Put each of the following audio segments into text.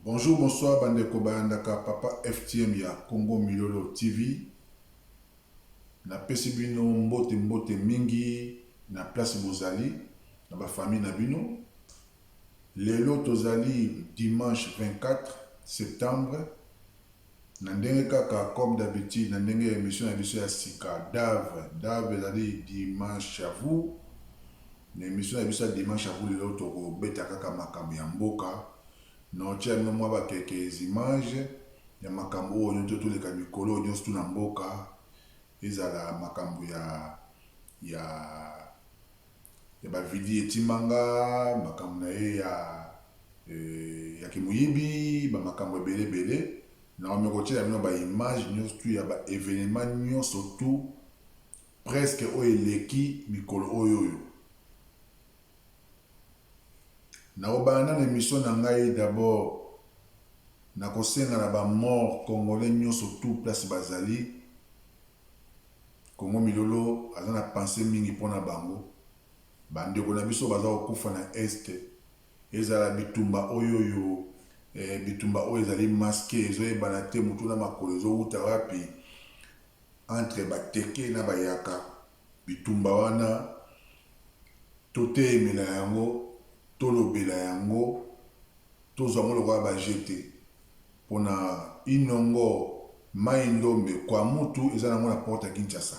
Bonjour, bonsoir, Bandeko Bayandaka, Papa FTM ya Congo Milolo TV. Na pesi bino mbote mbote mingi na place bozali, na ba famille na bino. Lelo tozali dimanche 24 septembre. Na ndenge kaka comme d'habitude, na ndenge émission na biso ya sika Dave ezali dimanche à vous. Na émission na biso ya dimanche à vous lelo toko beta kaka makambo ya mboka. Na tia bino mwa ba quelques images ya makambo oyo nto toleka mikolo nyonso na mboka. Ezala makambo ya ba video etimanga, makambo na ye ya kimuyibi, ba makambo ebele na omeko tia bino ba image nyonso ya ba événement nyonso tout presque oyo eleki mikolo oyo. Na obanda na émission na ngai d'abord na kosenga na ba mort congolais nyonso tout place bazali. Congo Milolo aza na pensée mingi pona bango. Bandeko na biso baza kokufa na este. Ezala bitumba oyo bitumba oyo ezali masqué ezoyebana te mutu na makolo ezowuta wapi entre bateke na bayaka. Bitumba wana toteemela yango, tolobela yango, tozwa ngo lokola bajete pona inongo mai ndombe kwa mutu eza nango na porte ya Kinshasa.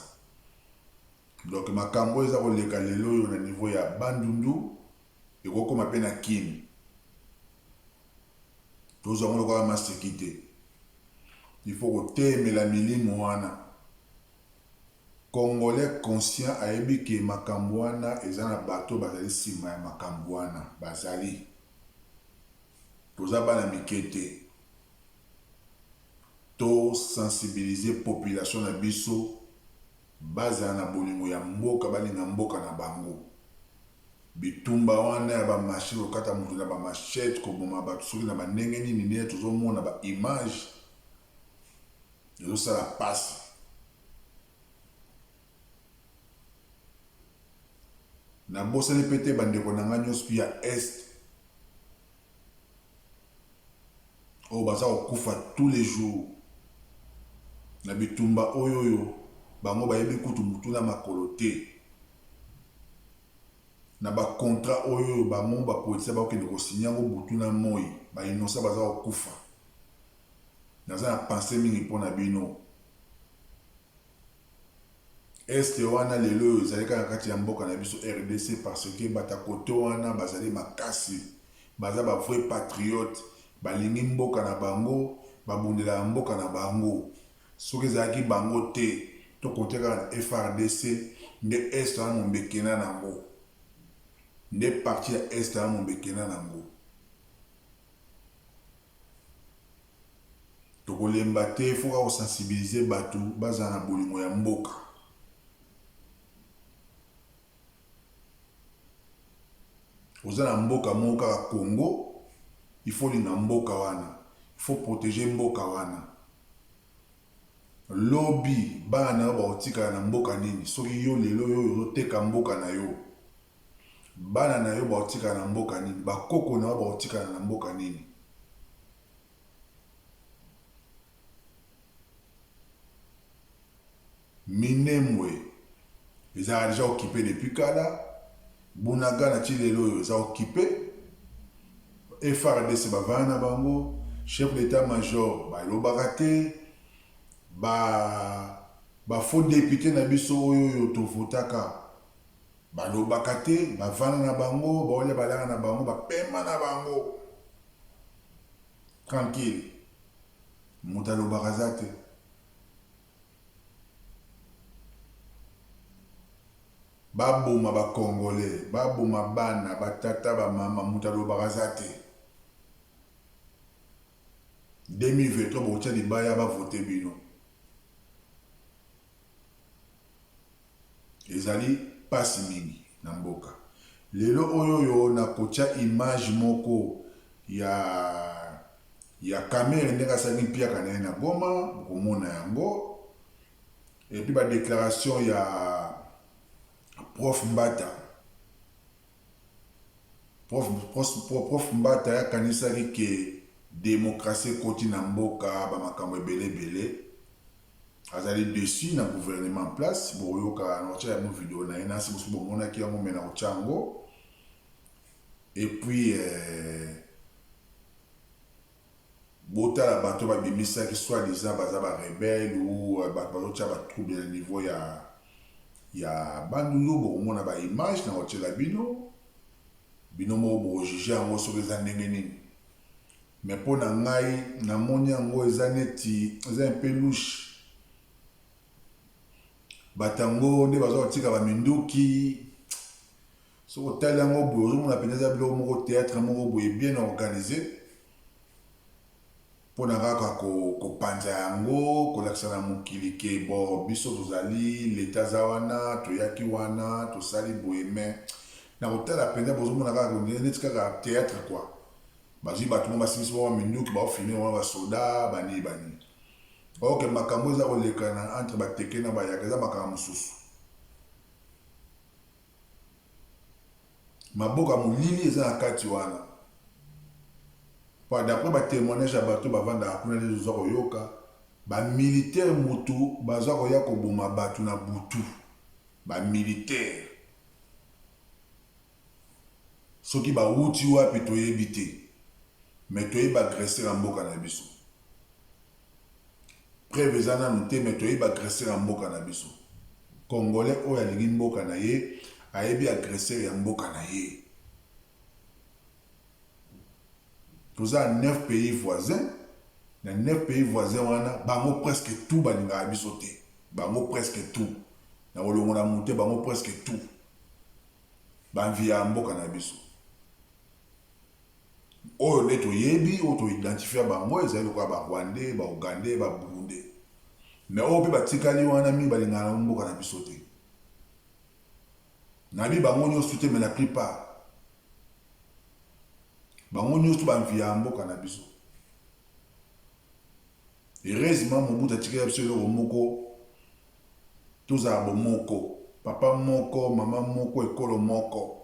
Donc makambo eza koleka lelo oyo na niveau ya Bandundu ekokoma pe na Kini. Tozwa ngo lokola masekite. Il faut koteemela milimo wana. Congolais conscient ayebi ke makambo wana eza na bato bazali nsima ya makambo wana bazali. Toza bana mikete. To sensibiliser population na biso baza na bolingo ya mboka balinga mboka na bango. Bitumba wana ya ba machine okata mutu na ba machette koboma bato soki na bandenge nini nini tozomona ba image ezosala pasi. Na bosani pete bandeko na nga nyonso ya est oyo baza kokufa tous les jours na bitumba oyo bango bayebi kutu mutu na makolo te. Na ba contrat oyo bango bapolitisa bakokende kosinya ngo butu na moi ba innocent baza kokufa. Naza na pensée mingi mpona bino. Este wana lelo oyo ezali kaka kati ya mboka na biso RDC parce que bata kote wana bazali makasi, baza ba vrai patriote, balingi mboka na bango, babundela mboka na bango. Soki ezalaki bango te tokoteka na FRDC nde este wana mombekena nango, nde parti ya este wana mombekena nango. Tokolemba te foka kosensibiliser bato baza na bolingo ya mboka. Oza na mboka moko kaka Congo, il faut linga mboka wana, il faut protéger mboka wana. Lobby bana baotika na mboka nini soki yo lelo yo yoteka mboka na yo, bana na yo baotika na mboka nini, bakoko na yo baotika na mboka nini. Minembwe ezala déjà occupé depuis kala. Bunaga na chilelo oyo eza occupé. FRDC bavana na bango, chef d'état-major balobaka te, ba faux député na biso oyo tovotaka balobaka te, bavana na bango, baolia balanga na bango, bapema na bango. Tranquille. Mutu alobaka za te. Baboma ba Congolais, baboma bana, batata, ba mama, mutu alobaka za te. 2023 botia libaya ba vote bino. Ezali pasi mingi na mboka. Lelo oyo yo na kotia image moko ya kamera ndenge sangi piaka na ye na Goma, bokomona yango. Et puis ba déclaration ya Prof Mbata. Prof Mbata ya kanisaki ke démocratie koti na mboka bamakambo ebele azali dessus na gouvernement en place boyoka notia ya mo vidéo na ye nasi mosusu bomonaki yango me na kotia yango et puis botala bato babimisaki soi-disant baza barebelle ou bato bazotia batrouble na niveau ya bandulu bokomona baimage na kotiela bino moko bokojuge yango soki eza ndenge nini. Mais mpo na ngai namoni yango eza neti eza un peu louche. Batango nde baza kotika baminduki soki otali yango boye ozomona mpenza eza biloko moko théâtre moko boye bien organisé mpo na kaka kopanza yango kolakisa na mokili ke bon biso tozali leta aza wana toyaki wana tosali boye mais na kotala mpenza bozomona kaka neti kaka théâtre quoi. Bazwi bato mo basimisi bao baminduki baofilme wana basoda bani ok makambo eza kolekana entre bateke na bayaka eza makambo mosusu. Maboka molili eza na kati wana d'après batémoignage ya bato bavandaka kuna nde toza koyoka bamilitaire mutu baza koya koboma bato na butu bamilitaire soki bawuti wapi toyebi te mais toyebi baagresser ya mboka na biso preuve eza nanu te mais toyebi baagresser ya mboka na biso. Congolais oyo alingi mboka na ye ayebi agresser ya mboka na ye. Toza 9 pays voisins na 9 pays voisins wana bango presque tout balingaka biso te bango presque tout na kolongo na mote bango presque tout banvia ya mboka na biso oyo nde toyebi oyo toidentifia bango ezali lokola barwandais baugandais baburundais mais oyo mpe batikali wana mingi balingaka na mboka na biso te nabi bango nyonso te mais la plupart bango nyonso banvia ya mboka na biso. Heureusement Mobutu atikeli biso eloko moko tozala bomoko papa moko mama moko ekolo moko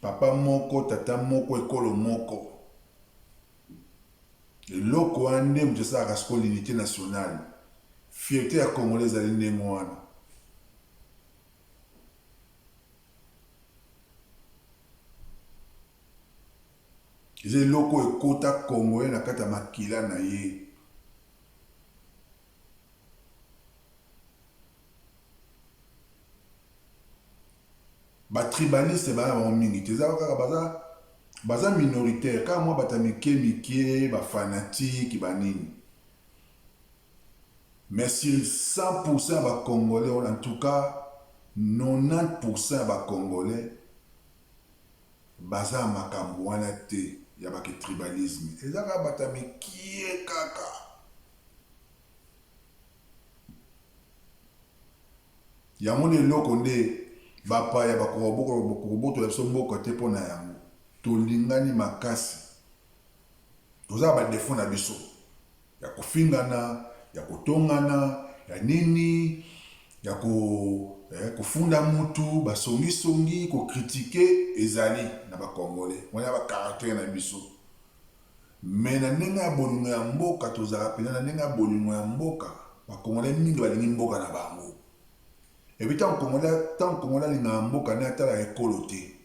papa moko tata moko ekolo moko eloko wana nde moto esalaka siko l'unité nationale fierté ya congolais ezali ndenge wana. Eza eloko ekota congolais na kati ya makila na ye. Batribaliste bana bango mingi te eza kaka baza minoritaire kaka mwa bata mike bafanatique banini mais sur 100% ya bacongolais en tout cas 90% ya bacongolais baza makambo wana te ya baki tribalisme eza kaka bata mikie kaka yango nde eloko nde bapaya bakokobotola biso mboka te mpo na yango tolingani makasi toza badefo na biso ya kofingana ya kotongana ya nini ya kofunda mutu basongisongi kokritike ezali na bacongolais wana bakaraktere na biso me na ndenge ya bolingo ya mboka tozala pena na ndenge ya bolingo ya mboka bacongolais mingi balingi mboka na bango epi tant congolais alingaka mboka nde atala ekolo te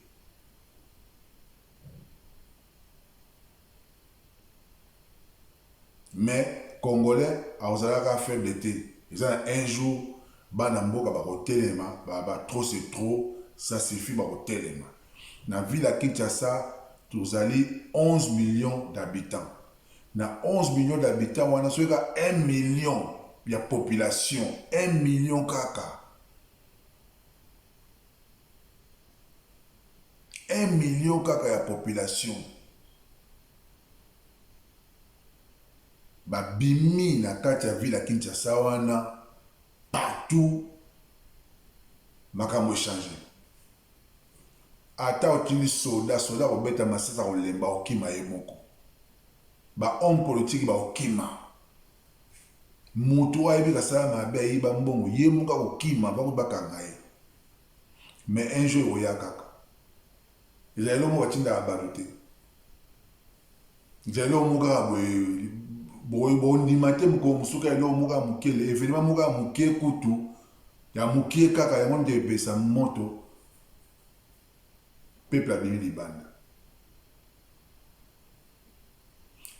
mais congolais azalaka faible te eza na un jour bana mboka bakotelema trop c'est trop ça suffit bakotelema na ville ya Kinshasa tozali 11 millions d'habitants na 11 millions d'habitants wana soki ka 1 million ya population 1 million kaka 1 million kaka ya population babimi na kati ya ville ya Kinshasa wana partout makambo échanger ata otili soda kobeta masasa kolemba okima ye moko ba homme politique ba okima mutu ayebi kasala mabe ayiba mbongo ye moka kokima bakanga ye mais un jour oya kaka ezali lomo batindaka bato te Nzali omuka bondima te moko mosuka elo omuka mokele événement moka moke kutu ya mokie kaka yango nde epesa moto peuple abimi libanda.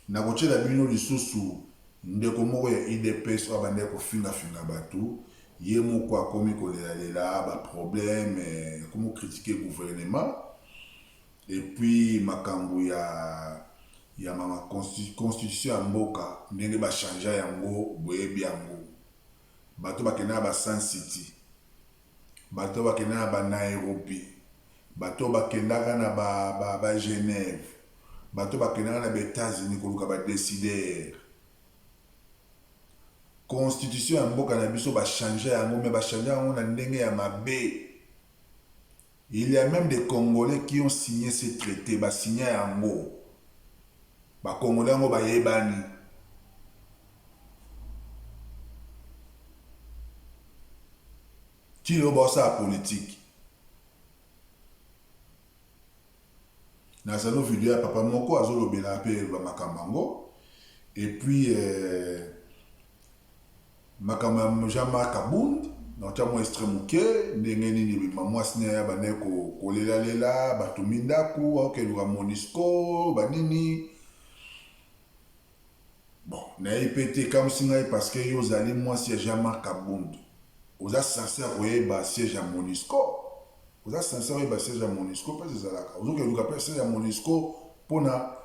Na kotiela bino lisusu ndeko moko ya IDPS oyo abandaki kofingafinga bato ye moko akomi kolelalela baproblème akomi okritike gouvernement et puis makambo ya mama constitution ya mboka ndenge bachangea yango boyebi yango bato bakendaka ba Sun City, bato bakendaka ba Nairobi, bato bakendaka na ba Genève, bato bakendaka na ba États-Unis koluka ba décideur. Constitution ya mboka na biso bachangea yango mais bachangea yango na ndenge ya mabe. Il y a même des Congolais qui ont signé ce traité, signé yango. Ba Congolais yango bayebani. Qui est au ça politique. Dans sa vidéo, papa moko azolobela pe ba makambango. Et puis makamam Jean-Marc Abound, dans ta mo extrême ke ndenge nini maman sine ya baneko kolela bato mindaku okeluka Monisco banini. Bon, na ipete comme singa parce que yo zali moi si Jean-Marc Abound. Vous êtes censé avoir siège à Monisco. Vous êtes censé avoir siège à Monisco, pas c'est ça là. Vous avez siège à Monisco pour na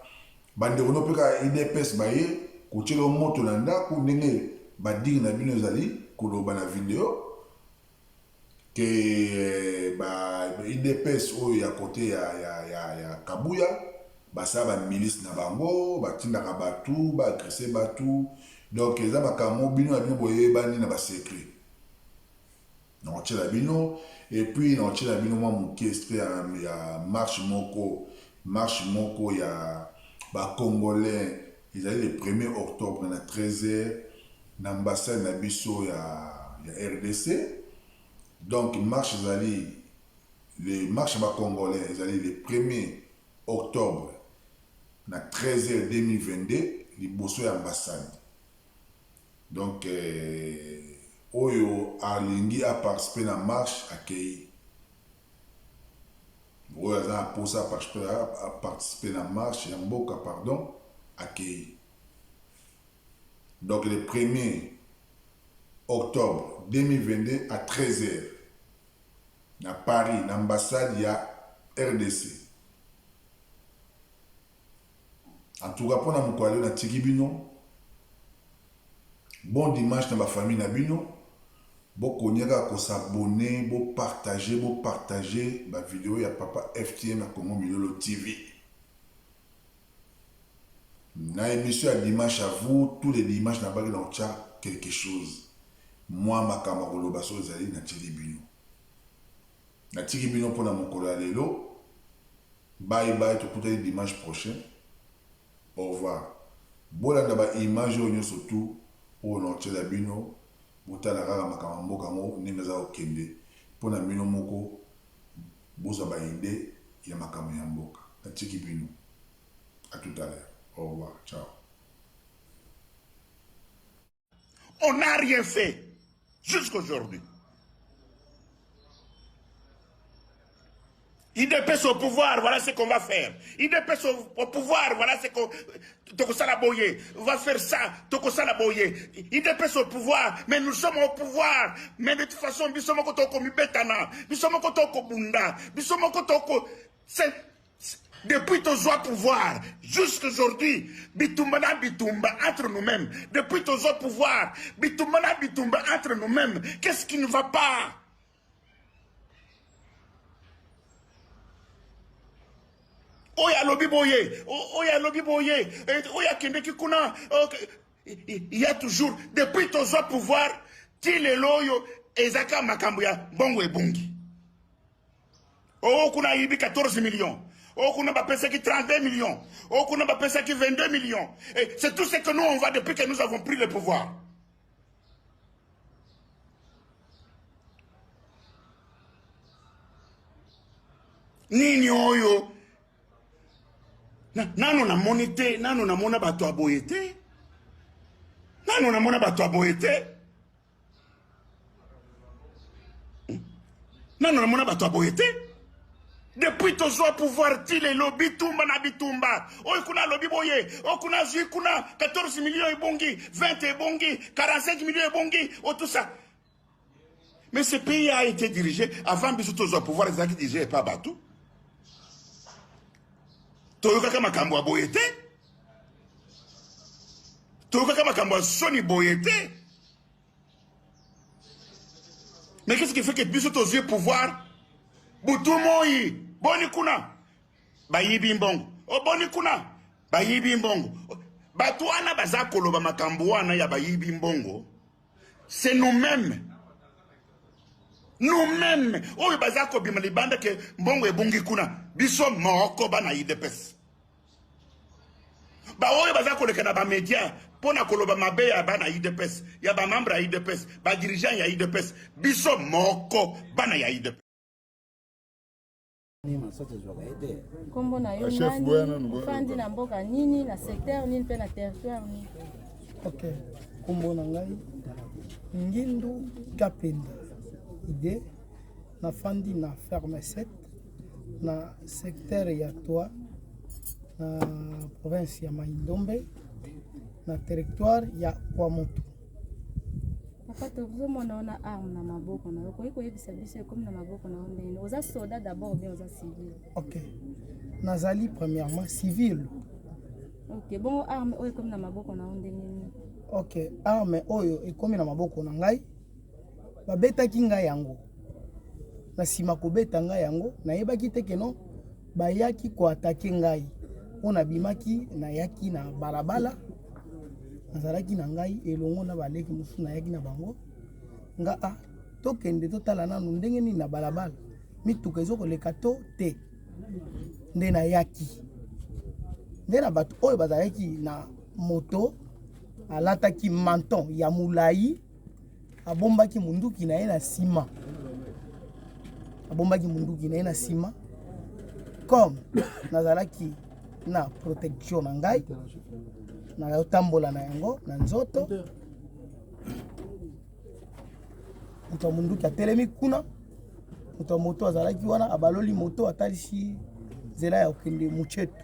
bande ono peka IDPS baye kochelo moto na ndako ndenge badingi na bino zali koloba na vidéo que IDPS oyo ya côté ya Kabuya basa ba milice na bango batindaka batu ba agresser batu donc eza makambo bino na bino boyebani na ba secret. Non, et puis non, moi il y a marche moko il y a ba Congolais ils allaient le 1er octobre à 13h l'ambassade na biso il y a RDC donc marche les marches ba Congolais ils allaient le 1er octobre à 13h 2022 liboso ya ambassade donc oyo alingi a participer na marche akei oyo aza posa a participer na marche ya mboka pardon akei donc le 1er octobre 2022 à 13h na Paris na ambassade ya RDC. En tout cas pona moko ale na tiki bino bon dimanche na ba famille na bino. Beaucoup de s'abonner, beaucoup partager ma vidéo ya papa FTM à Congo Milolo TV. Na émission à dimanche à vous, tous les dimanches na bagi dans chat quelque chose. Moi ma camarade baso zali na Tigibino. Na Tigibino pour na mokolo lelo. Bye bye tout le dimanche prochain. Au revoir. Bola na ba image on surtout au non Tigibino. Botala kaka makambo mboka ngo ndenge eza okende mpona bino moko bozwa baide ya makambo ya mboka natiki bino à tout à l'heure au revoir ciao. On n'a rien fait jusqu'aujourd'hui. IDPS au pouvoir, voilà ce qu'on va faire. IDPS au pouvoir, voilà ce qu'on... Tokosala Boye va faire ça, Tokosala Boye. IDPS au pouvoir, mais nous sommes au pouvoir. Mais de toute façon, nous sommes au Mibetana, nous sommes au Bunda, nous sommes au... Depuis ton pouvoir, jusqu'aujourd'hui, Bitumbana Bitumba entre nous-mêmes. Depuis ton pouvoir, Bitumbana Bitumba entre nous-mêmes. Qu'est-ce qui ne va pas? Oya lobi boye, oya lobi boye, oya kende kikuna, il y a toujours, depuis ton pouvoir, ti le loyo, ezaka makambuya, bongo e bongi. Kuna yibi 14 millions. Kuna bapesa qui 32 millions. Kuna bapesa qui 22 millions. C'est tout ce que nous on va depuis que nous avons pris le pouvoir. Nini oyo. Nano na monité, nano na mona bato aboyete. Nano na mona bato aboyete. Nano na mona bato aboyete. Depuis toujours pouvoir tile lobby tumba na bitumba. Oh kuna lobby boye, oh kuna zui kuna 14 millions ebongi, 20 ebongi, 45 millions ebongi, oh tout ça. Mais ce pays a été dirigé avant biso toujours pouvoir les qui dirigeaient pas bateau. Toyoka kama kambo boyete. Toyoka kama kambo soni boyete. Mais qu'est-ce qui fait que biso toujours pouvoir Butumoi, boni kuna, bayibi mbongo. O boni kuna, bayibi mbongo. Batuana bazakolo ba makambuana ya bayibi mbongo. C'est nous-mêmes. Nous-mêmes. Oyo bazako bimalibanda ke mbongo ebungi kuna. Biso moko bana idepes. Ba oyo bazako lekana ba media. Pona koloba mabe ya bana idepes. Ya ba membre ya idepes. Ba dirigeant ya idepes. Biso moko bana ya idepes. Kombo na yo nani, fandi na mboka nini, na secteur nini, pe na territoire nini. Ok, kombo na ngai, Ngindu Kapenda, ide, na fandi na ferme 7, na secteur ya Toa, na province ya Maindombe, na territoire ya Kwamotu. Papa, tu veux mon arme na maboko na yoko iko yebisa biso comme na maboko na ndene. Oza soldat d'abord bien oza civil. Ok. Nazali premièrement civil. Ok, bon arme oyo comme na maboko na ndene. Ok, arme oyo ekomi na maboko na ngai. Babetaki ngai yango. Na sima kobeta ngai yango, nayebaki te keno bayaki ko attaquer ngai. On abimaki na yaki na balabala. Nazalaki na ngai elongo na baleki musu na yaki na bango nga a tokende totala nanu ndenge nini na balabala mituka ezokoleka to te nde na yaki nde na bato oyo bazalaki na moto alataki manton ya mulai abombaki munduki na ye na sima comme nazalaki na protection na ngai na tambola na yango na nzoto muto munduki atelemi kuna muto moto azalaki wana abaloli moto atalisi zela ya okende muchetu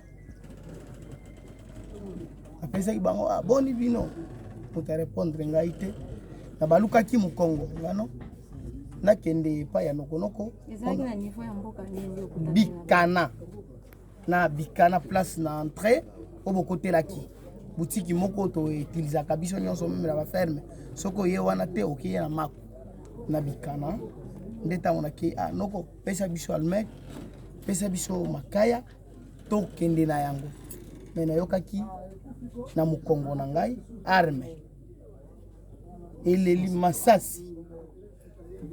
apesaki bango boni bino muto répondre ngai te na balukaki mukongo ngano nakende epai ya nokonoko na niveau ya mboka nini bikana na bikana place na entrée obokotelaki boutique moko to utiliser kabiso nyonso même la ferme soko ye wana te okiye na mako na bikana ndeta on ki noko pesa biso almet pesa biso makaya to kende na yango mena yokaki na mukongo na ngai arme eleli masasi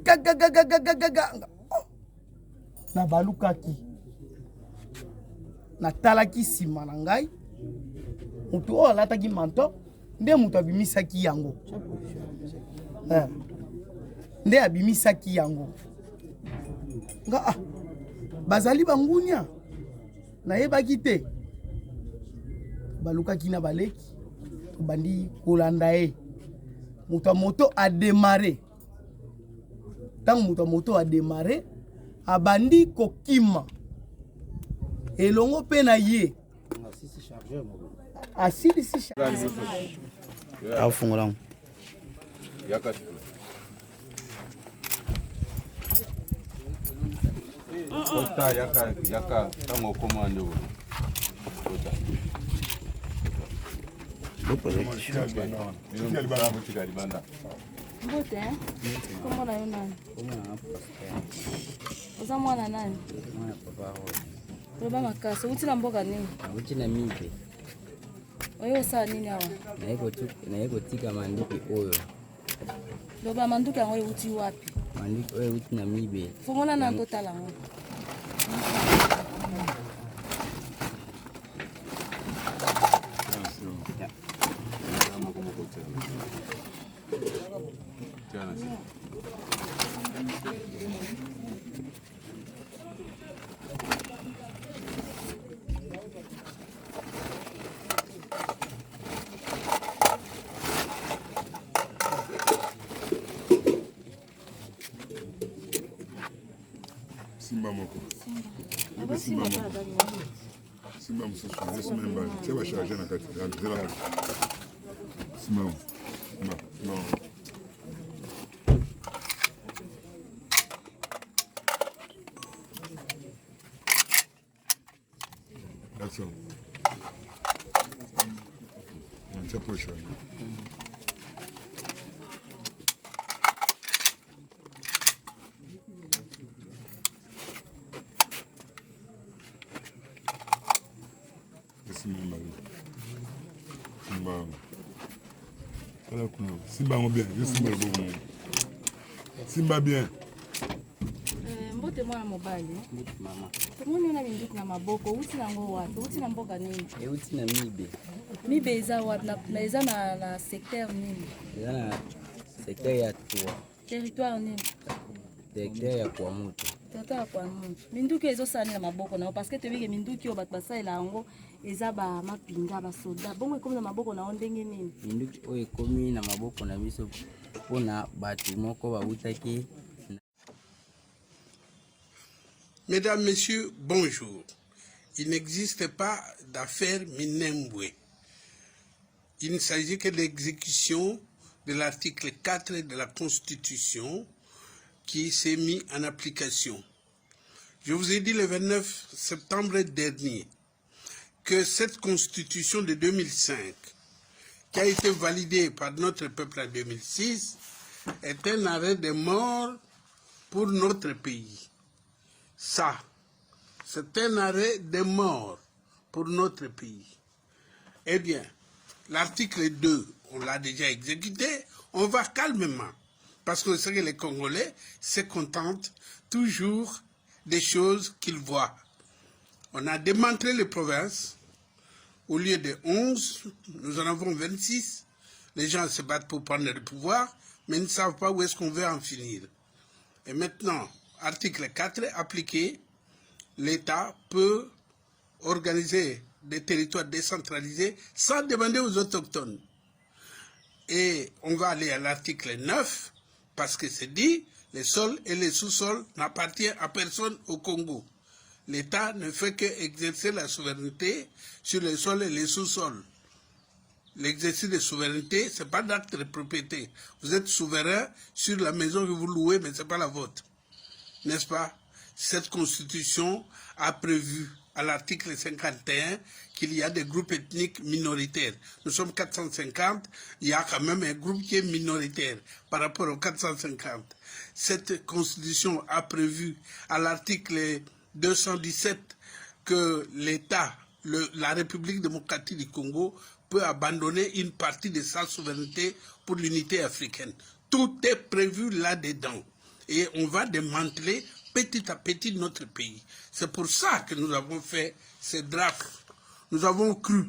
gaga na balukaki na talaki sima na ngai mutu oyo alataki manto nde mutu abimisaki yango nde abimisaki yango nga bazali bangunia nayebaki te balukaki na baleki tobandi kolanda ye mutu ya moto ademare ntango mutu ya moto ademare abandi kokima elongo mpe na ye asilisi afungulangu Ota yaka tango komando. Mbote, comment na yo nani? Oza mwana nani? Mwana papa ho. Loba makasi, uti na mboka nini? Uti na mibe. Oyo sa nini awa? Na yeko tika mandiki oyo. Loba manduki yango uti wapi? Mandiki oyo uti na mibe. Fongona na totala ngo. moko. Abo simba baba. Simba mosusu simba mbali tie bacharge na kati zela simba non that's all c'est prochain. Simba bien, Simba bien. Mbote mwana mobali. Mama. Tomoni na minduki na maboko, uti na ngo wapi? Uti na mboka nini? Uti na mibe. Mibe eza wapi na eza na secteur nini? Eza na secteur ya Tua. Territoire nini? Territoire ya kwa mutu. Territoire kwa mutu. Minduki ezo sani na maboko na parce que tebike minduki o bato basala yango eza ba mapinga ba soda. Bongo ekomi na maboko na ndenge nini? Minduki o ekomi na maboko na biso pona batu moko bautaki. Mesdames, Messieurs, bonjour. Il n'existe pas d'affaire Minembwe. Il ne s'agit que de l'exécution de l'article 4 de la Constitution qui s'est mis en application. Je vous ai dit le 29 septembre dernier que cette Constitution de 2005, qui a été validée par notre peuple en 2006, est un arrêt de mort pour notre pays. Ça, c'est un arrêt de mort pour notre pays. Eh bien, l'article 2, on l'a déjà exécuté, on va calmement. Parce que c'est que les Congolais se contentent toujours des choses qu'ils voient. On a démantelé les provinces. Au lieu de 11, nous en avons 26. Les gens se battent pour prendre le pouvoir, mais ils ne savent pas où est-ce qu'on veut en finir. Et maintenant, article 4 appliqué, l'État peut organiser des territoires décentralisés sans demander aux autochtones. Et on va aller à l'article 9, parce que c'est dit, les sols et les sous-sols n'appartiennent à personne au Congo. L'État ne fait qu'exercer la souveraineté sur les sols et les sous-sols. L'exercice de souveraineté, ce n'est pas d'acte de propriété. Vous êtes souverain sur la maison que vous louez, mais ce n'est pas la vôtre. N'est-ce pas? Cette constitution a prévu à l'article 51 qu'il y a des groupes ethniques minoritaires. Nous sommes 450, il y a quand même un groupe qui est minoritaire par rapport aux 450. Cette constitution a prévu à l'article 217 que l'État, la République démocratique du Congo, peut abandonner une partie de sa souveraineté pour l'unité africaine. Tout est prévu là-dedans. Et on va démanteler petit à petit notre pays. C'est pour ça que nous avons fait ce draft. Nous avons cru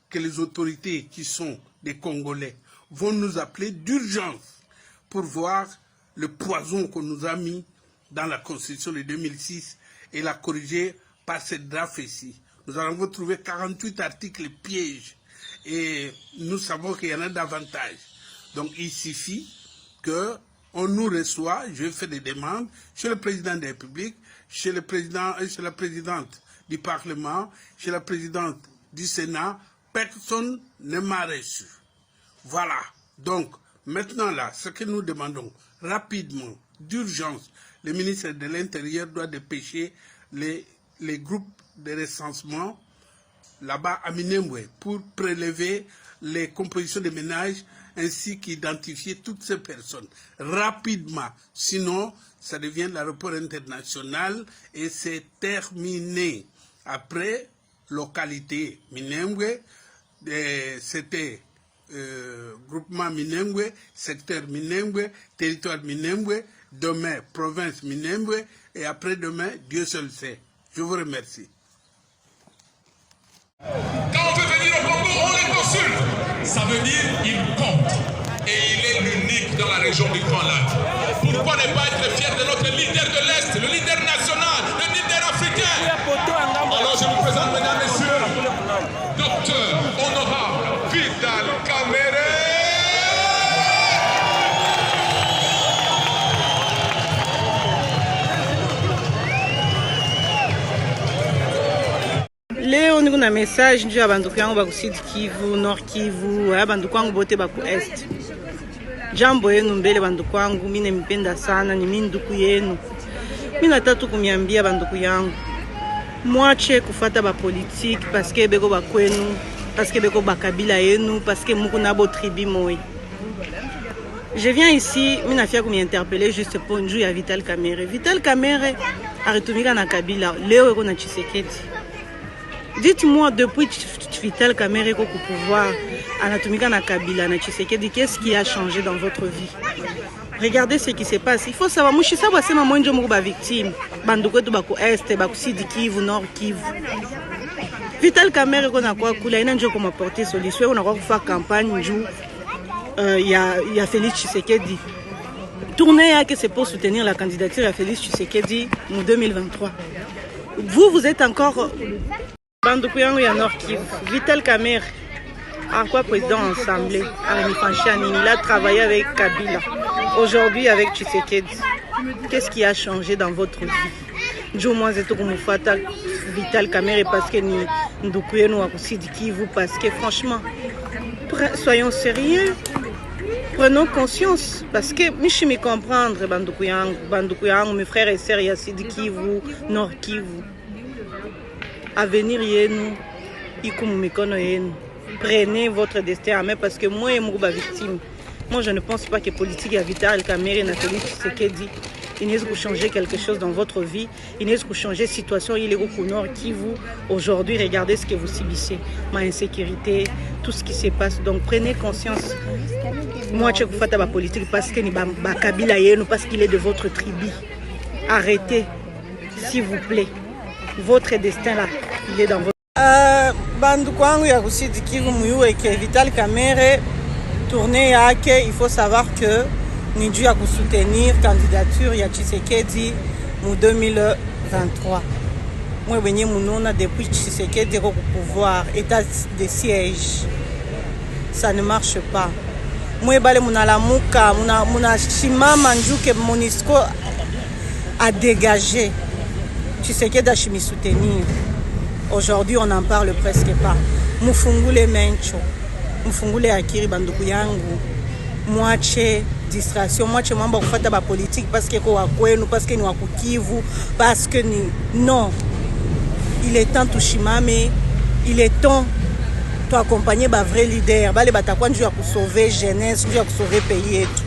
que les autorités qui sont des Congolais vont nous appeler d'urgence pour voir le poison qu'on nous a mis dans la Constitution de 2006 et la corriger par ce draft ici. Nous avons trouvé 48 articles pièges et nous savons qu'il y en a davantage. Donc il suffit qu'on nous reçoit, je fais des demandes chez le président de la République, chez le président et chez la présidente du Parlement, chez la présidente du Sénat, personne ne m'a reçu. Voilà. Donc, maintenant là, ce que nous demandons rapidement, d'urgence, le ministre de l'Intérieur doit dépêcher les groupes de recensement là-bas à Minembwe pour prélever les compositions des ménages ainsi qu'identifier toutes ces personnes rapidement. Sinon, ça devient l'aéroport international et c'est terminé. Après, localité Minembwe, c'était groupement Minembwe, secteur Minembwe, territoire Minembwe, demain province Minembwe et après-demain, Dieu seul sait. Je vous remercie. Quand on veut venir au Congo, on les consulte. Ça veut dire il compte. Et il est l'unique dans la région du Grand Lac. Pourquoi ne pas être fier de notre leader de l'Est, le leader national, le leader africain? Alors je vous présente, mesdames et messieurs, docteur honorable Vital Kamerhe. leo niko na message ndio ya banduku yangu baku Sud Kivu, Nord Kivu, ya banduku yangu bote baku Est. Jambo yenu mbele banduku yangu, mimi nimependa sana, ni mimi nduku yenu. Mimi nataka kumiambia banduku yangu, mwache kufata ba politique parce que beko bakwenu, parce que beko bakabila yenu, parce que muko na bo tribu moyi. Je viens ici, mimi nafia kumiinterpeller juste pour njoo ya Vital Kamerhe. Vital Kamerhe aritumika na kabila, leo eko na Tshisekedi. Dites-moi, depuis Vital Kamerhe au pouvoir, anatumika na kabila na Tshisekedi, qu'est-ce qui a changé dans votre vie? Regardez ce qui se passe. Il faut savoir, moi je sais pas si maman ndio moko ba victime, banduko to bako Est, bako Sud Kivu, Nord Kivu. Vital Kamerhe ko na kwa kula ina ndio comme apporter solution, on a quoi faire campagne njoo il y a Félix Tshisekedi. Tournée que c'est pour soutenir la candidature à Félix Tshisekedi en 2023. Vous êtes encore banduku yangu ya Nord Kivu. Vital Kamerhe à quoi président assemblée Arimi Fanchani, il a travaillé avec Kabila. Aujourd'hui avec Tshisekedi. Qu'est-ce qui a changé dans votre vie? Njo mwanze to kumufata Vital Kamerhe parce que ni nduku yenu wa Sud Kivu, parce que franchement soyons sérieux. Prenons conscience, parce que je me comprendre, banduku yangu, mes frères et sœurs, Sud Kivu, Nord Kivu. Avenir yenu, ikumu mikono yenu. Prenez votre destin en main parce que moi et moi victime. Moi je ne pense pas que politique à Vital Kamerhe na Félix Tshisekedi il n'est pas changer quelque chose dans votre vie, il n'est pas changer la situation, il est au Nord Kivu. Aujourd'hui, regardez ce que vous subissez, ma insécurité, tout ce qui se passe. Donc prenez conscience. Moi, je fais la politique parce que Kabila yenu, parce qu'il est de votre tribu. Arrêtez, s'il vous plaît. Votre destin là, il est dans votre. Banduku yangu ya Sud Kivu muyue que Vital Kamerhe tourné yake, il faut savoir que ni dû à soutenir la candidature ya Tshisekedi en 2023. Moi benye munona depuis Tshisekedi au pouvoir, état de siège. Ça ne marche pas. Moi bale munalamuka, muna shimama njuke Monisco a dégagé. Tshisekedi a chimi soutenir. Aujourd'hui, on n'en parle presque pas. Mufungule mencho. Mufungule akiri banduku yangu. Mwache distraction, mwache mambo kufata ba politique parce que kwa kwenu, parce que ni wakukivu, parce que ni non. Il est temps tushimame, il est temps to accompagner ba vrai leader, bale batakwa njoo ya sauver jeunesse, njoo ya sauver pays yetu.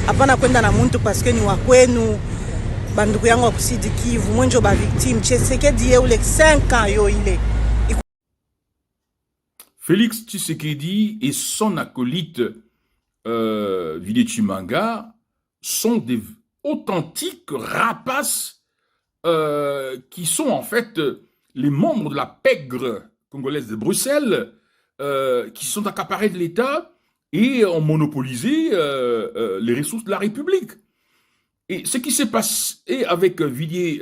Hapana kwenda na muntu parce que ni wakwenu. Banduku yangu wa Sud Kivu, mwenjo ba victime, Tshisekedi ye ule 5 ans yo ile. Félix Tshisekedi et son acolyte Villet Chimanga sont des authentiques rapaces qui sont en fait les membres de la pègre congolaise de Bruxelles qui sont accaparés de l'État et ont monopolisé les ressources de la République. Et ce qui s'est passé avec Villiers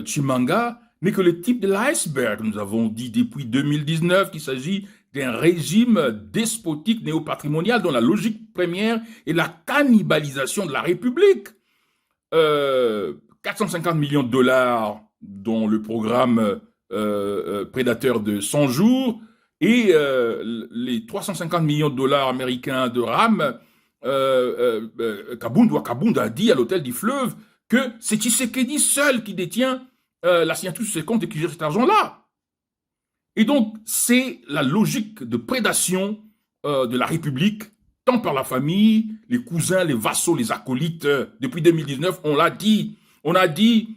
Chimanga n'est que le type de l'iceberg. Nous avons dit depuis 2019 qu'il s'agit d'un régime despotique néopatrimonial dont la logique première est la cannibalisation de la République. 450 millions de dollars dont le programme prédateur de 100 jours et les 350 millions de dollars américains de RAM. Kabunda a dit à l'hôtel du Fleuve que c'est Tshisekedi seul qui détient la signature sur ses comptes et qui gère cet argent-là. Et donc, c'est la logique de prédation de la République, tant par la famille, les cousins, les vassaux, les acolytes. Depuis 2019, on l'a dit. On a dit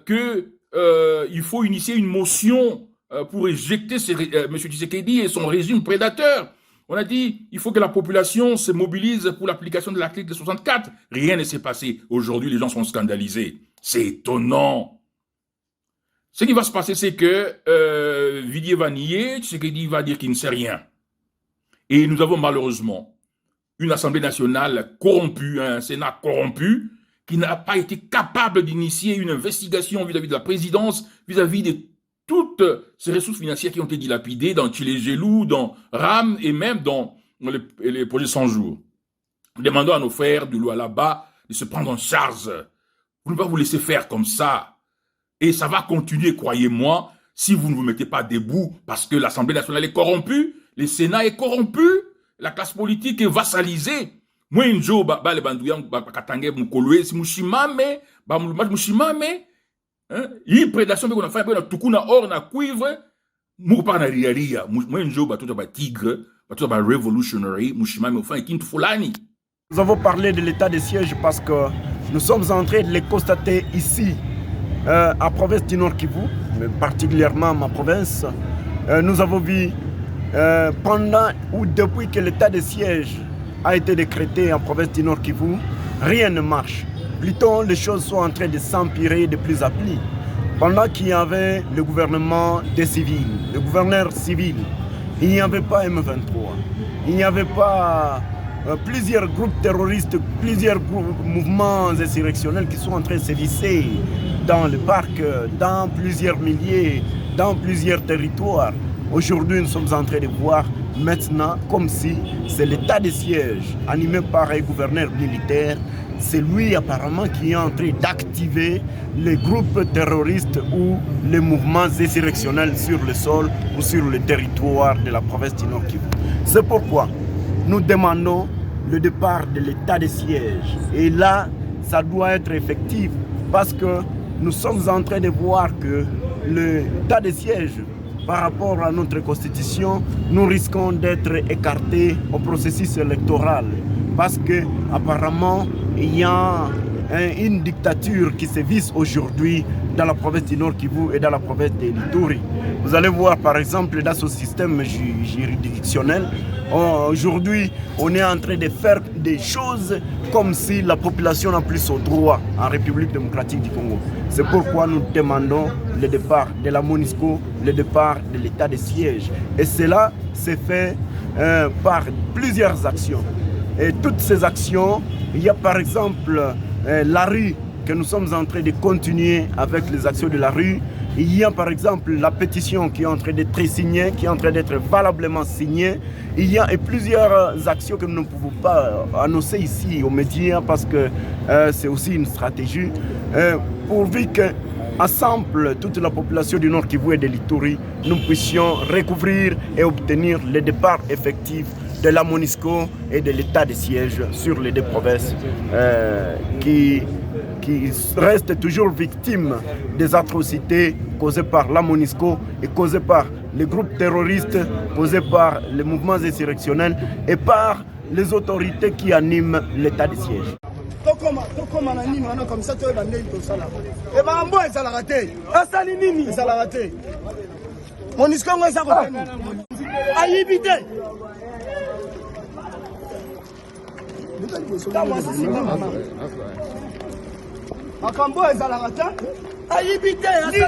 qu'il faut initier une motion pour éjecter M. Tshisekedi et son régime prédateur. On a dit il faut que la population se mobilise pour l'application de l'article 64. Rien ne s'est passé. Aujourd'hui, les gens sont scandalisés. C'est étonnant. Ce qui va se passer, c'est que Villiers va nier, Tshisekedi va dire qu'il ne sait rien. Et nous avons malheureusement une Assemblée nationale corrompue, un Sénat corrompu, qui n'a pas été capable d'initier une investigation vis-à-vis de la présidence, vis-à-vis de toutes ces ressources financières qui ont été dilapidées dans Tchilégelou, dans RAM et même dans les projets 100 jours. Demandons à nos frères du Lualaba de se prendre en charge. Vous ne pouvez pas vous laisser faire comme ça. Et ça va continuer, croyez-moi. Si vous ne vous mettez pas debout parce que l'Assemblée nationale est corrompue, le Sénat est corrompu, la classe politique est vassalisée. Moi, un jour, les bandouillants, katange, mukoloe, si mushimame, mushimame, il prédation, on a fait, on a tout na or, na cuivre, mou pas na riaria. Moi, un jour, tout a tigre, tout a revolutionary, mushimame, enfin, kintu fulani. Nous avons parlé de l'état de siège parce que nous sommes en train de le constater ici, à province du Nord Kivu, mais particulièrement ma province. Nous avons vu pendant ou depuis que l'état de siège a été décrété en province du Nord Kivu, rien ne marche. Plutôt, les choses sont en train de s'empirer de plus en plus. Pendant qu'il y avait le gouvernement des civils, le gouverneur civil, il n'y avait pas M23, il n'y avait pas plusieurs groupes terroristes, plusieurs mouvements insurrectionnels qui sont en train de sévisser dans le parc, dans plusieurs milliers, dans plusieurs territoires. Aujourd'hui, nous sommes en train de voir maintenant comme si c'est l'état de siège animé par un gouverneur militaire. C'est lui apparemment qui est en train d'activer les groupes terroristes ou les mouvements insurrectionnels sur le sol ou sur le territoire de la province du Nord Kivu. C'est pourquoi nous demandons le départ de l'état de siège. Et là, ça doit être effectif parce que nous sommes en train de voir que l'état de siège, par rapport à notre constitution, nous risquons d'être écartés au processus électoral parce que apparemment il y a une dictature qui se vise aujourd'hui dans la province du Nord Kivu et dans la province de l'Ituri. Vous allez voir par exemple dans ce système juridictionnel, aujourd'hui on est en train de faire des choses comme si la population n'a plus son droit en République démocratique du Congo. C'est pourquoi nous demandons le départ de la MONUSCO, le départ de l'état de siège. Et cela s'est fait par plusieurs actions. Et toutes ces actions, il y a par exemple la rue que nous sommes en train de continuer avec les actions de la rue. Il y a par exemple la pétition qui est en train d'être signée, qui est en train d'être valablement signée. Il y a plusieurs actions que nous ne pouvons pas annoncer ici aux médias parce que c'est aussi une stratégie. Pourvu qu'ensemble, toute la population du Nord Kivu et de l'Ituri, nous puissions recouvrir et obtenir le départ effectif de la MONUSCO et de l'état de siège sur les deux provinces qui restent toujours victimes des atrocités causées par la MONUSCO et causées par les groupes terroristes, causées par les mouvements insurrectionnels et par les autorités qui animent l'état de siège. makambo ezalaka te ayibi te ezala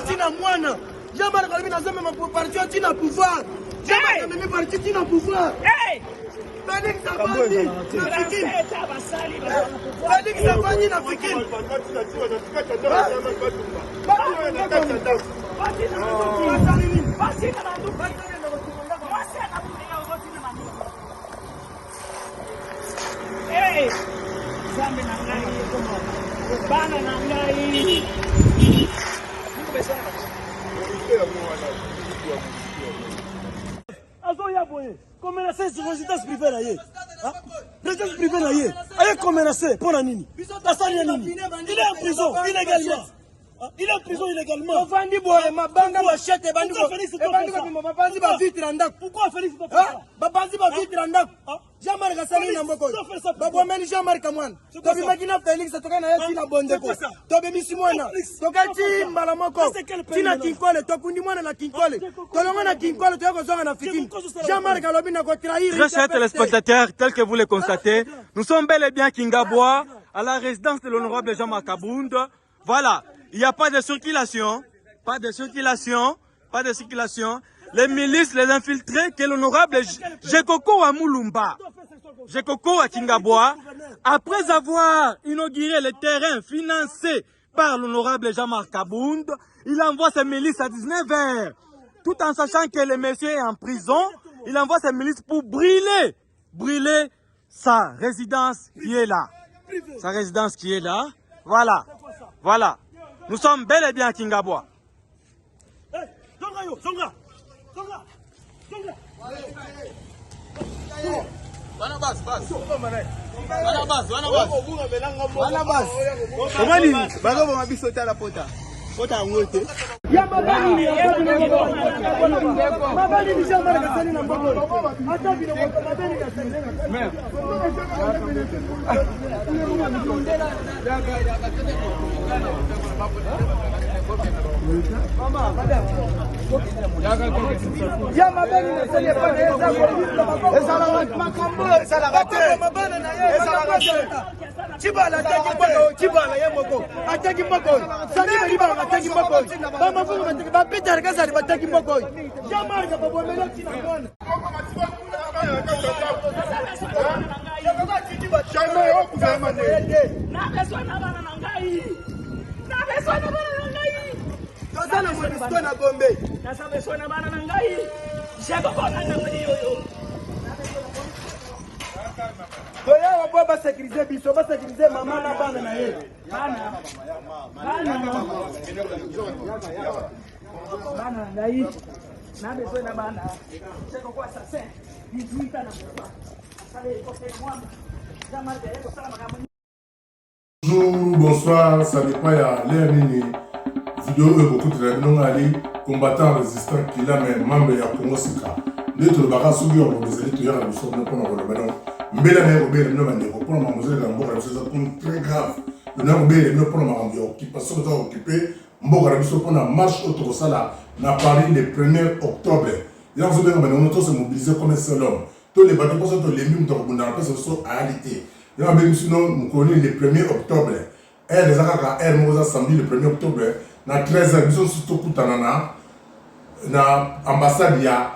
tina mwana Jean-Marc alobi nazomema parti otina pouvoir Jean-Marc amemi parti tina pouvoir Félix Savani na Fikini Hey, zambe na ngai bana na ngai. Azo ya boye, comme menacer sur résidence privée là yé. Résidence privée là yé. Aye comme menacer pour la nini. Asali ya nini. Il est en prison illégalement. Il est en prison illégalement. Ovandi boye mabanga machete bandi ko. Bandi ko mabanzi ba vitre ndak. Pourquoi Félix doit faire ça? Babanzi ba vitre ndak. Jean-Marc Asali na mboko. Babo meli Jean-Marc Amwana. Tobi makina Félix toka na yesi na bondeko. Tobi misimwana. Toka ti mbala moko. Tina kinkole tokundi mwana na kinkole. Tolonga na kinkole toyako zonga na Fikini. Jean-Marc alobi na ko trahir. Très chers téléspectateurs, tel que vous le constatez, nous sommes bel et bien Kingabois, à la résidence de l'honorable Jean-Marc Abound. Voilà. Il n'y a pas de circulation, pas de circulation, pas de circulation. Les milices, les infiltrés, que l'honorable Jekoko à Moulumba, Jekoko à Kingabois, après avoir inauguré le terrain financé par l'honorable Jean-Marc Abound, il envoie ses milices à 19h. Tout en sachant que le monsieur est en prison, il envoie ses milices pour brûler sa résidence qui est là. Sa résidence qui est là. Voilà. Voilà. Nous sommes bel et bien à Kingabois. Chibala Chibala Yamoko, attacking Moko, Sani attacking Moko, Bama ba Peter Gazari attacking Moko, Jamaica Bomelon. Toya wa ba sécuriser biso ba sécuriser mama na bana na ye bana ngai na besoin na bana cheko kwa assassin 18 ans na sale côté moi jamais de ko sala makambo. Bonjour, bonsoir, ça dépend ya l'air nini vidéo e beaucoup très non ali combattant résistant qui la mais membre ya Congo Sika ndeto le baka sugi on bezeli to ya na biso na pona ko le mbela na robele no mande ko pona mamozele ka mboka biso c'est très grave le na robele no pona mambo occupation de occuper mboka biso pona marche autour ça là na Paris le 1er octobre ya zo benga bana on se mobiliser comme un seul homme tous les bateaux sont les mêmes dans bunda parce que sont à réalité ya ben sinon nous connaît le 1er octobre et les akaka er moza samedi le 1er octobre na 13h biso surtout kutana na ambassade ya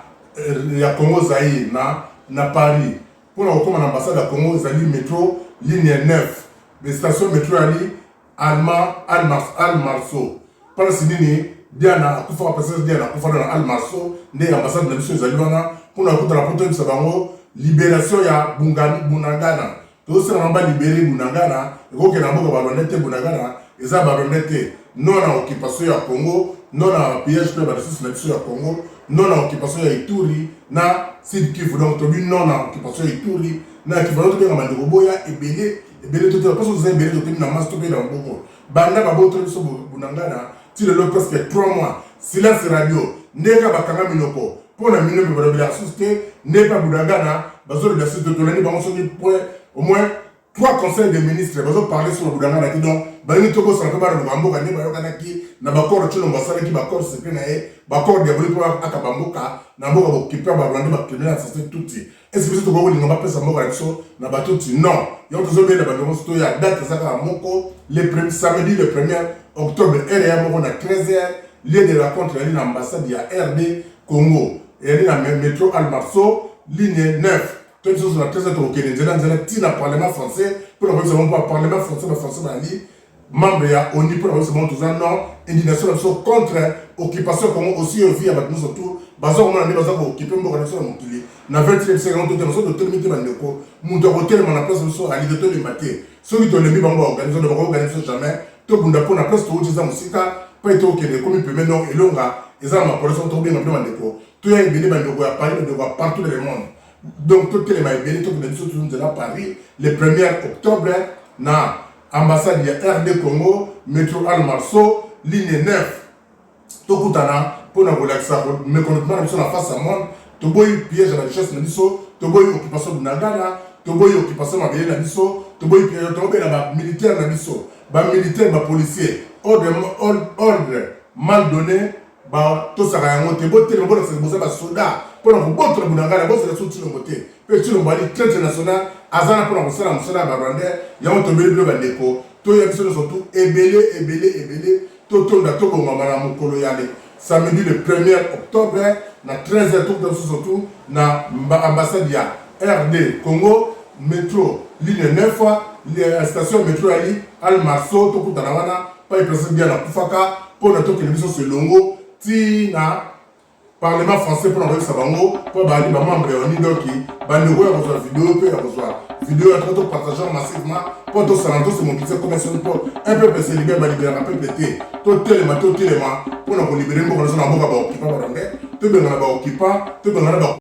Congo Zaïre na Paris. Pour la comme l'ambassade de Congo, ils allaient métro ligne 9. Les stations métro allaient Al-Marceau. Par le Sinini, Diana, Koufa, personne Diana, Koufa dans Al-Marceau, des ambassades de l'Émission Zalivana, pour la route de la porte de Sabango, libération ya Bunagana. Tout ça, on va libérer Bunagana, et qu'on a beaucoup de Bunagana, et ça va remettre non à l'occupation à Congo, non à piège de la l'Émission à Congo, non à occupation à Ituri, na Sud Kivu, donc tobi non à occupation à Ituri, na qui va nous dire que Boya et Belé tout le parce que vous avez Belé tout le masse tout dans Bogo. Banda Babo tout sur Bunangana, tu le presque 3 mois. Silence radio, nega bakanga minoko. Pour la minute de la société, n'est pas Bunangana, bazo de la société de l'année, bazo au moins 3 conseils de ministres, bazo parler sur le Bunangana qui donc bani toko sa kaba na bambo kane ba yokana ki na bakoro chulo mbasala ki bakoro secret na e bakoro de boli pour akabamboka na mboka bokipa ba rwanda ba criminel assassin tuti est-ce que c'est ko ngomba pesa mboka biso na batuti non yo to zobela ba ngo sto ya date saka moko le premier samedi le 1er octobre RA moko na 13h lieu de rencontre à l'ambassade ya RD Congo et na métro Al-Marceau ligne 9 tout ça sur la 13h au Kenya nzela tina parlement français pour le parlement français ba français ba li membre ya ONU pour avoir ce monde tous non indignation contre occupation comme aussi via avec nous surtout bazo on a mis bazo occuper mbo kana so mokili na 20e siècle on te so de terminer bandeko mundo hotel na place so ali de to le maté so qui to le mi bango organiser de organiser jamais to bunda pour na place to uti za musika pas été okene comme peut maintenant elonga eza ma collection to bien na bandeko to ya ibele bandeko ya Paris de partout dans le monde donc toutes les maïbeli to de so de la Paris le 1er octobre na ambassade ya RD Congo, métro Al-Marceau, ligne 9. Tokutana, pour nous relaxer, mais quand nous sommes en face à monde, Toboy piège à la richesse de Nisso, Toboy occupation de Nagana, Toboy occupation de la Nisso, Toboy piège de militaire de Nisso, militaire, policier, ordre mal donné, tout ça a été voté, le bon soldat, pour nous battre le Nagana, c'est la sortie de côté. Petit le bali très national, Azana pour nous faire un soldat barandais, ya on tombe le bandeko, to ya biso surtout ebele, to tonda to ko mama na mukolo yale. Samedi le 1er octobre na 13h tout surtout na ambassade ya RD Congo, métro ligne 9 fois, la station métro ali Al-Marceau to kutana wana, pas presque bien na Kufaka pour na to que biso se longo tina Parlement français pour envoyer Sabango, pour bali ba membre on dit donc bandeko ya reçoit vidéo peut reçoit vidéo à tout partageant massivement pour tout salanto se mobiliser comme pour un peuple se libérer ba libérer un peuple té tout tellement pour nous libérer pour nous libérer pour nous na boka ba occuper ba ndé tout bien na ba occuper tout bien na ba